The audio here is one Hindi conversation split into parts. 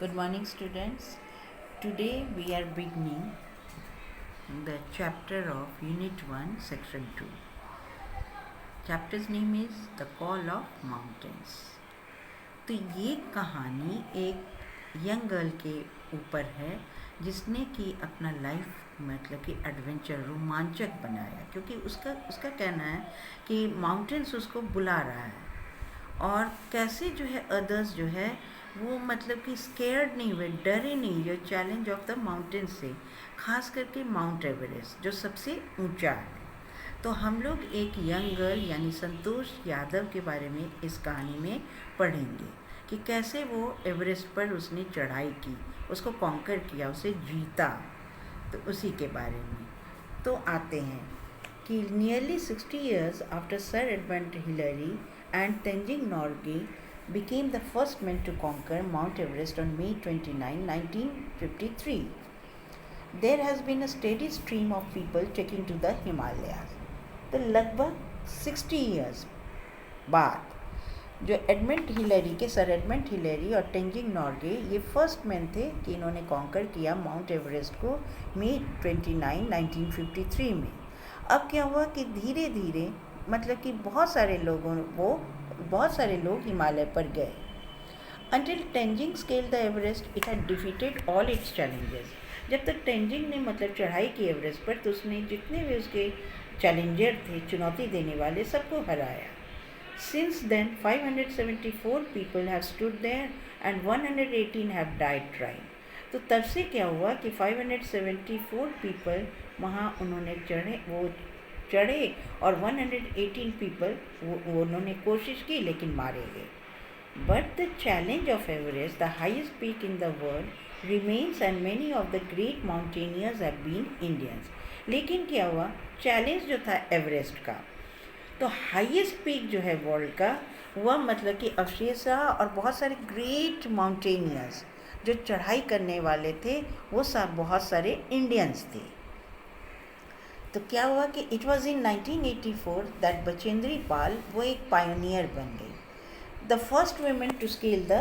Good morning, students. Today we are beginning the chapter of Unit 1, Section 2. Chapter's name is The Call of Mountains. तो ये कहानी एक यंग गर्ल के ऊपर है जिसने कि अपना लाइफ मतलब कि एडवेंचर रोमांचक बनाया, क्योंकि उसका कहना है कि माउंटेन्स उसको बुला रहा है और कैसे जो है अदर्स जो है वो मतलब कि स्केयर्ड नहीं हुए, डरे नहीं जो चैलेंज ऑफ द माउंटेन से, खास करके माउंट एवरेस्ट जो सबसे ऊंचा है। तो हम लोग एक यंग गर्ल यानी संतोष यादव के बारे में इस कहानी में पढ़ेंगे कि कैसे वो एवरेस्ट पर उसने चढ़ाई की, उसको कॉन्कर किया, उसे जीता। तो उसी के बारे में तो आते हैं कि nearly 60 years after Sir Edmund Hillary and Tenzing Norgay became the first men to conquer Mount Everest on May 29, 1953. There has been a steady stream of people trekking to the Himalayas. तो लगभग 60 years बाद जो सर एडमंड हिलेरी और टेंजिंग नॉर्गे ये फर्स्ट मैन थे कि इन्होंने कॉन्कर किया माउंट एवरेस्ट को मई 29, 1953 में। अब क्या हुआ कि धीरे धीरे मतलब कि बहुत सारे लोग हिमालय पर गए। Until Tenzing scaled the Everest, it had defeated all its challenges. जब तक टेंजिंग ने मतलब चढ़ाई की एवरेस्ट पर तो उसने जितने भी उसके चैलेंजर थे, चुनौती देने वाले, सबको हराया। Since then, 574 people have stood there and 118 have died trying. तो तब से क्या हुआ कि 574 पीपल वहाँ उन्होंने चढ़े और 118 पीपल वो उन्होंने कोशिश की लेकिन मारे गए। But the challenge of Everest, the highest peak in the world, remains and many of the great mountaineers have been Indians. लेकिन क्या हुआ, चैलेंज जो था एवरेस्ट का, तो हाईएस्ट पीक जो है वर्ल्ड का वह मतलब कि अवशेषा और बहुत सारे ग्रेट माउंटेनियर्स जो चढ़ाई करने वाले थे वो सब बहुत सारे इंडियंस थे। तो क्या हुआ कि it was in 1984 that Bachendri Pal वो एक पायोनियर बन गई, the first women to scale the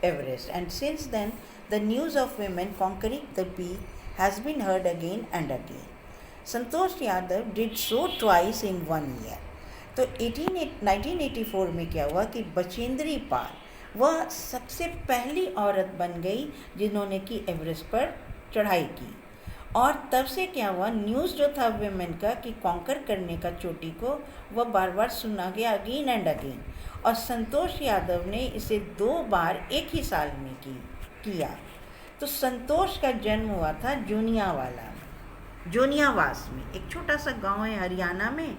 Everest, and since then the news of women conquering the peak has been heard again and again. Santosh Yadav did so twice in 1 year. तो 1984 में क्या हुआ कि बचेंद्री पाल वह सबसे पहली औरत बन गई जिन्होंने कि एवरेस्ट पर चढ़ाई की, और तब से क्या हुआ, न्यूज़ जो था वेमेन का कि कॉन्कर करने का चोटी को, वह बार बार सुना गया अगेन एंड अगेन। और संतोष यादव ने इसे 2 बार एक ही साल में किया। तो संतोष का जन्म हुआ था जोनियावास में, एक छोटा सा गांव है हरियाणा में,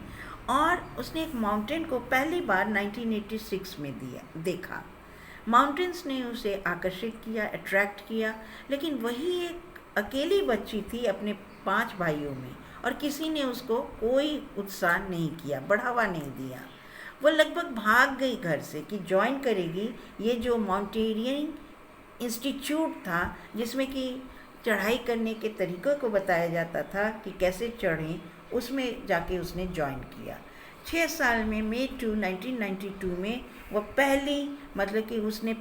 और उसने एक माउंटेन को पहली बार 1986 में देखा। माउंटेन्स ने उसे आकर्षित किया, अट्रैक्ट किया, लेकिन वही एक अकेली बच्ची थी अपने 5 भाइयों में, और किसी ने उसको कोई उत्साह नहीं किया, बढ़ावा नहीं दिया। वो लगभग भाग गई घर से कि ज्वाइन करेगी ये जो माउंटेनियरिंग इंस्टीट्यूट था जिसमें कि चढ़ाई करने के तरीक़ों को बताया जाता था कि कैसे चढ़ें, उसमें जाके उसने ज्वाइन किया। 6 साल में मई 1992 में वो पहली मतलब कि उसने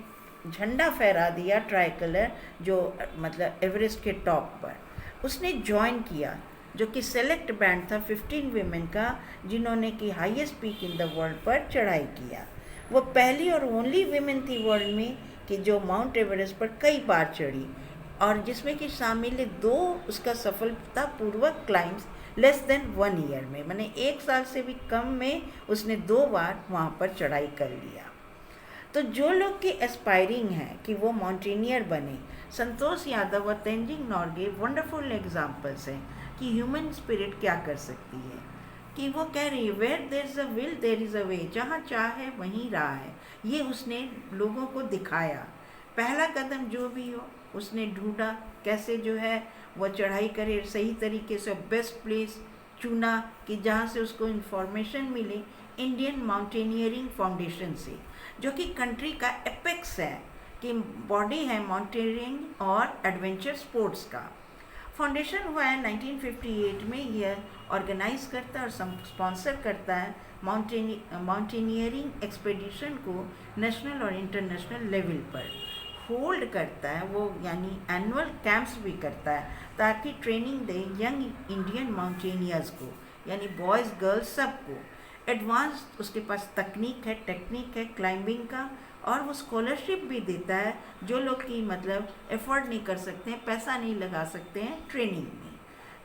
झंडा फहरा दिया ट्राई कलर, जो मतलब एवरेस्ट के टॉप पर उसने ज्वाइन किया, जो कि सेलेक्ट बैंड था 15 वीमेन का जिन्होंने कि highest peak in the world पर चढ़ाई किया। वो पहली और ओनली वीमेन थी वर्ल्ड में कि जो माउंट एवरेस्ट पर कई बार चढ़ी, और जिसमें कि शामिल है 2 उसका सफलतापूर्वक क्लाइम्स लेस देन 1 ईयर में, माने 1 साल से भी कम में उसने 2 बार वहाँ पर चढ़ाई कर लिया। तो जो लोग के एस्पायरिंग हैं कि वो माउंटेनियर बने, संतोष यादव और तेंजिंग नॉर्गे वंडरफुल एग्जाम्पल्स हैं कि ह्यूमन स्पिरिट क्या कर सकती है। कि वो कह रही है where there is a will there is a way, जहाँ चाह है वहीं राह है। ये उसने लोगों को दिखाया। पहला कदम जो भी हो उसने ढूंढा, कैसे जो है वो चढ़ाई करे, सही तरीके से बेस्ट प्लेस चुना कि जहाँ से उसको इन्फॉर्मेशन मिले इंडियन माउंटेनियरिंग फाउंडेशन से, जो कि कंट्री का एपेक्स है कि बॉडी है माउंटेनियरिंग और एडवेंचर स्पोर्ट्स का। फाउंडेशन हुआ है 1958 में, यह ऑर्गेनाइज करता है और स्पॉन्सर करता है माउंटेनियरिंग एक्सपेडिशन को नेशनल और इंटरनेशनल लेवल पर। होल्ड करता है वो, यानी एनुअल कैंप्स भी करता है ताकि ट्रेनिंग दे यंग इंडियन माउंटेनियर्स को, यानी बॉयज़ गर्ल्स सबको। एडवांस उसके पास टेक्निक है क्लाइंबिंग का, और वो स्कॉलरशिप भी देता है जो लोग की मतलब एफोर्ड नहीं कर सकते हैं, पैसा नहीं लगा सकते हैं ट्रेनिंग में।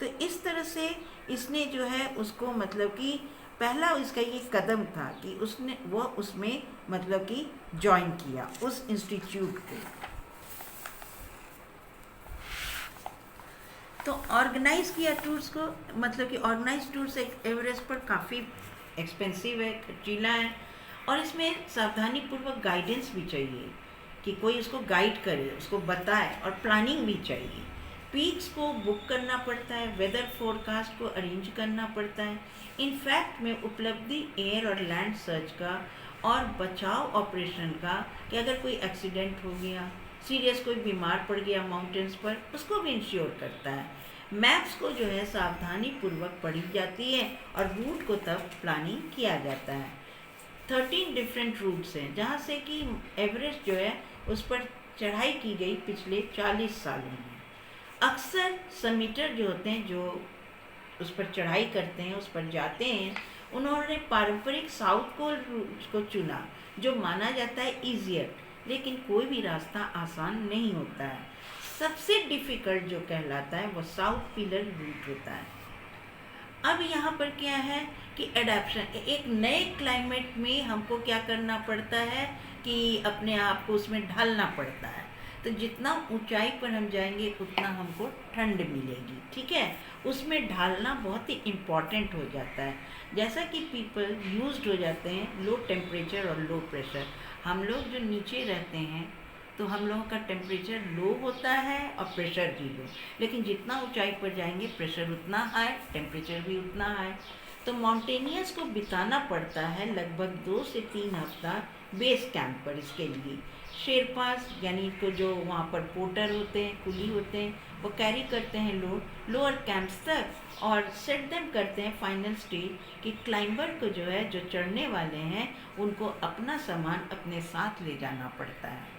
तो इस तरह से इसने जो है उसको मतलब कि पहला इसका ये कदम था कि उसने वो उसमें मतलब कि ज्वाइन किया उस इंस्टीट्यूट को। तो ऑर्गेनाइज किया टूर्स को, मतलब कि ऑर्गेनाइज टूर्स एवरेस्ट पर काफ़ी एक्सपेंसिव है, खर्चीला है, और इसमें सावधानी पूर्वक गाइडेंस भी चाहिए कि कोई उसको गाइड करे, उसको बताए, और प्लानिंग भी चाहिए। पीक्स को बुक करना पड़ता है, वेदर फोरकास्ट को अरेंज करना पड़ता है। इनफैक्ट में उपलब्धि एयर और लैंड सर्च का और बचाव ऑपरेशन का, कि अगर कोई एक्सीडेंट हो गया, सीरियस कोई बीमार पड़ गया माउंटेन्स पर, उसको भी इंश्योर करता है। मैप्स को जो है सावधानी पूर्वक पढ़ी जाती है और रूट को तब प्लानिंग किया जाता है। 13 डिफरेंट रूट्स हैं जहाँ से कि एवरेस्ट जो है उस पर चढ़ाई की गई पिछले 40 सालों में। अक्सर समिटर जो होते हैं, जो उस पर चढ़ाई करते हैं, उस पर जाते हैं, उन्होंने पारंपरिक साउथ पोल रूट को चुना जो माना जाता है ईजियर, लेकिन कोई भी रास्ता आसान नहीं होता है। सबसे डिफ़िकल्ट जो कहलाता है वो साउथ पिलर रूट होता है। अब यहाँ पर क्या है कि एडेप्शन, एक नए क्लाइमेट में हमको क्या करना पड़ता है कि अपने आप को उसमें ढालना पड़ता है। तो जितना ऊंचाई पर हम जाएंगे उतना हमको ठंड मिलेगी, ठीक है। उसमें ढालना बहुत ही इम्पॉर्टेंट हो जाता है। जैसा कि पीपल यूज्ड हो जाते हैं लो टेम्परेचर और लो प्रेशर। हम लोग जो नीचे रहते हैं तो हम लोगों का टेम्परेचर लो होता है और प्रेशर भी लो, लेकिन जितना ऊंचाई पर जाएंगे प्रेशर उतना हाई, टेम्परेचर भी उतना हाई। तो माउंटेनियर्स को बिताना पड़ता है लगभग 2 से 3 हफ्ता बेस कैंप पर। इसके लिए शेरपास यानी तो जो वहाँ पर पोर्टर होते हैं, कुली होते हैं, वो कैरी करते हैं लोड लोअर कैंप्स तक और सेट देम करते हैं फाइनल स्टेज कि क्लाइंबर को जो है, जो चढ़ने वाले हैं, उनको अपना सामान अपने साथ ले जाना पड़ता है।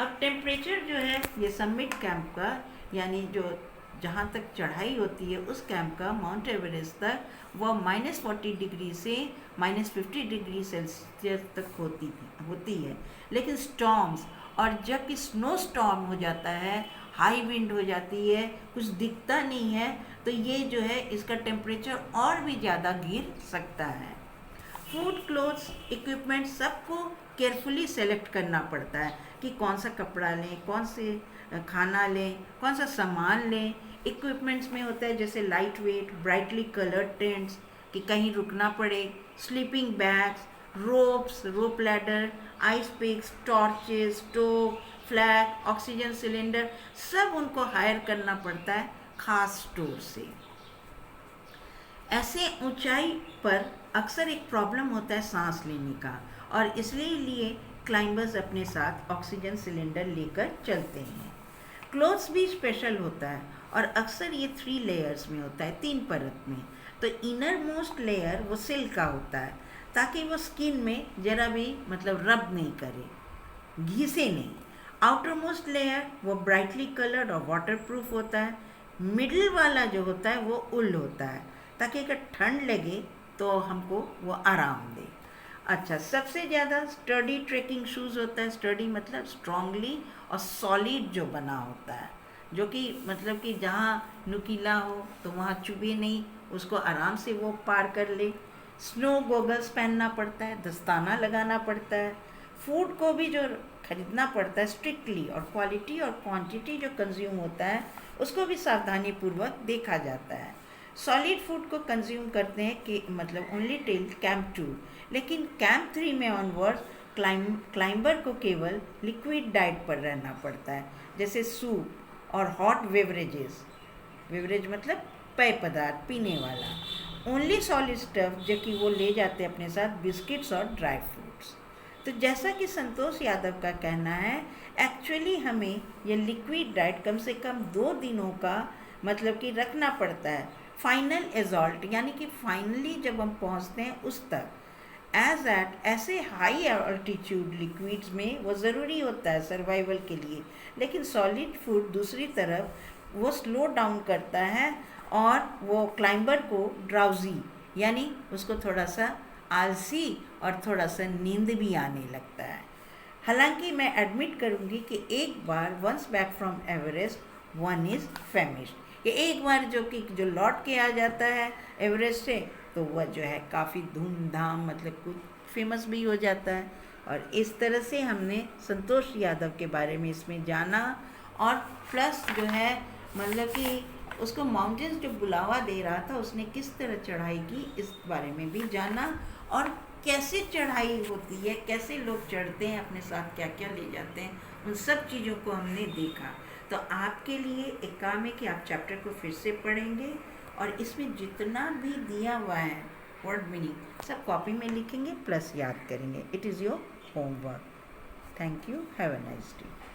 अब टेम्परेचर जो है ये समिट कैंप का, यानी जो जहाँ तक चढ़ाई होती है उस कैंप का माउंट एवरेस्ट तक, वह -40 डिग्री से -50 डिग्री सेल्सियस तक होती है। लेकिन स्टॉर्म्स और जब कि स्नो स्टॉर्म हो जाता है, हाई विंड हो जाती है, कुछ दिखता नहीं है, तो ये जो है इसका टेम्परेचर और भी ज़्यादा गिर सकता है। फूड, क्लोथ्स, इक्विपमेंट सबको केयरफुली सेलेक्ट करना पड़ता है कि कौन सा कपड़ा लें, कौन से खाना लें, कौन सा सामान लें। इक्विपमेंट्स में होता है जैसे light weight, brightly coloured tents कि कहीं रुकना पड़े, sleeping bags, ropes, rope ladder, ice picks, torches, stove, flag, oxygen cylinder, सब उनको हायर करना पड़ता है खास स्टोर से। ऐसे ऊंचाई पर अक्सर एक प्रॉब्लम होता है सांस लेने का, और इसलिए क्लाइंबर्स अपने साथ ऑक्सीजन सिलेंडर लेकर चलते हैं। क्लोथ्स भी स्पेशल होता है और अक्सर ये 3 लेयर्स में होता है, 3 परत में। तो इनर मोस्ट लेयर वो सिल्क का होता है ताकि वो स्किन में जरा भी मतलब रब नहीं करे, घिसे नहीं। आउटर मोस्ट लेयर वो ब्राइटली कलर्ड और वाटरप्रूफ होता है। मिडिल वाला जो होता है वो उल होता है ताकि अगर ठंड लगे तो हमको वो आराम दे। अच्छा, सबसे ज़्यादा स्टडी ट्रेकिंग शूज़ होता है। स्टडी मतलब स्ट्रांगली और सॉलिड जो बना होता है, जो कि मतलब कि जहाँ नुकीला हो तो वहाँ चुभे नहीं, उसको आराम से वो पार कर ले। स्नो गॉगल्स पहनना पड़ता है, दस्ताना लगाना पड़ता है। फूड को भी जो खरीदना पड़ता है स्ट्रिक्टली, और क्वालिटी और क्वांटिटी जो कंज्यूम होता है उसको भी सावधानी पूर्वक देखा जाता है। सॉलिड फूड को कंज्यूम करते हैं कि मतलब ओनली टिल कैंप 2, लेकिन कैंप 3 में ऑनवर्ड्स क्लाइंबर को केवल लिक्विड डाइट पर रहना पड़ता है, जैसे सूप और हॉट बेवरेजेस। बेवरेज मतलब पेय पदार्थ, पीने वाला। ओनली सॉलिड स्टफ जो कि वो ले जाते हैं अपने साथ, बिस्किट्स और ड्राई फ्रूट्स। तो जैसा कि संतोष यादव का कहना है, एक्चुअली हमें ये लिक्विड डाइट कम से कम 2 दिनों का मतलब कि रखना पड़ता है, फाइनल एजॉल्ट यानी कि फाइनली जब हम पहुंचते हैं उस तक। एज एट ऐसे हाई अल्टीट्यूड लिक्विड्स में वो ज़रूरी होता है सर्वाइवल के लिए, लेकिन सॉलिड फूड दूसरी तरफ वो स्लो डाउन करता है और वो क्लाइंबर को ड्राउजी यानी उसको थोड़ा सा आलसी और थोड़ा सा नींद भी आने लगता है। हालांकि मैं एडमिट करूंगी कि एक बार once back from Everest one is famished, ये एक बार जो लौट के आ जाता है एवरेस्ट से तो वह जो है काफ़ी धूमधाम मतलब कुछ फेमस भी हो जाता है। और इस तरह से हमने संतोष यादव के बारे में इसमें जाना और प्लस जो है मतलब कि उसको माउंटेन्स जो बुलावा दे रहा था उसने किस तरह चढ़ाई की इस बारे में भी जाना और कैसे चढ़ाई होती है, कैसे लोग चढ़ते हैं, अपने साथ क्या क्या ले जाते हैं, उन सब चीज़ों को हमने देखा। तो आपके लिए एक काम है कि आप चैप्टर को फिर से पढ़ेंगे और इसमें जितना भी दिया हुआ है वर्ड मीनिंग सब कॉपी में लिखेंगे प्लस याद करेंगे। It is your homework. Thank you. Have a nice day.